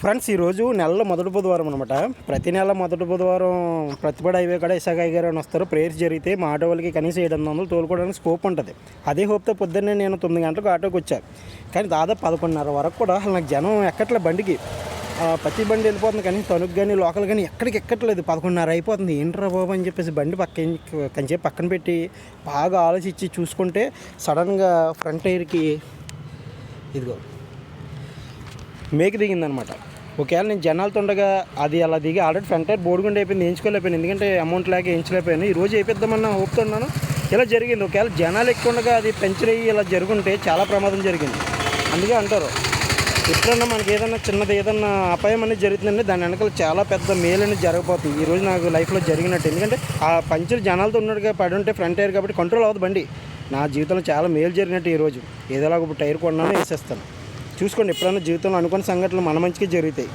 Friends, ఈరోజు నెలలో మొదటి బుధవారం అనమాట. ప్రతి నెల మొదటి బుధవారం ప్రతిపాడు హైవే కూడా ఇసాగాయి గారు అని వస్తారు. ప్రేయర్స్ జరిగితే మా ఆటో వాళ్ళకి కనీసం 700 తోలుకోవడానికి స్కోప్ ఉంటుంది. అదే హోప్తో పొద్దున్నే నేను 9 గంటలకు ఆటోకి వచ్చాను. కానీ దాదాపు 11:30 వరకు కూడా అసలు నాకు జనం ఎక్కట్లే బండికి. ప్రతి బండి వెళ్ళిపోతుంది, కానీ తణుకు కానీ లోకల్ కానీ ఎక్కడికి ఎక్కట్లేదు. 11:30 అయిపోతుంది. ఏంట్రా బాబు అని చెప్పేసి బండి కొంచెం పక్కన పెట్టి బాగా ఆలోచించి చూసుకుంటే సడన్గా ఫ్రంట్ టైర్కి ఇదిగో మేకి దిగిందనమాట. ఒకవేళ నేను జనాలతో ఉండగా అది అలా దిగి ఆల్రెడీ ఫ్రంట్ టైర్ బోర్డుగుండి అయిపోయింది, వేయించుకోలేకపోయాను. ఎందుకంటే అమౌంట్ లేక వేయించలేకపోయాను. ఈరోజు వేయిద్దామన్న హోప్తో ఉన్నాను. ఇలా జరిగింది. ఒకవేళ జనాలు ఎక్కువ ఉండగా అది పంచర్ అయ్యి ఇలా జరుగుంటే చాలా ప్రమాదం జరిగింది. అందుకే అంటారు, ఎప్పుడన్నా మనకి ఏదన్నా అపాయం అనేది జరుగుతుందంటే దాని వెనకాల చాలా పెద్ద మేలు అనేది జరగబోతుంది. ఈరోజు నాకు లైఫ్లో జరిగినట్టు. ఎందుకంటే ఆ పంచర్ జనాలతో ఉన్నట్టుగా పడి ఉంటే ఫ్రంట్ టైర్ కాబట్టి కంట్రోల్ అవ్వదు బండి. నా జీవితంలో చాలా మేలు జరిగినట్టు ఈరోజు. ఏదోలాగా ఇప్పుడు టైర్ కొన్నాను, వేసేస్తాను. చూసుకోండి, ఎప్పుడైనా జీవితంలో అనుకున్న సంఘటనలు మన మంచిగా జరుగుతాయి.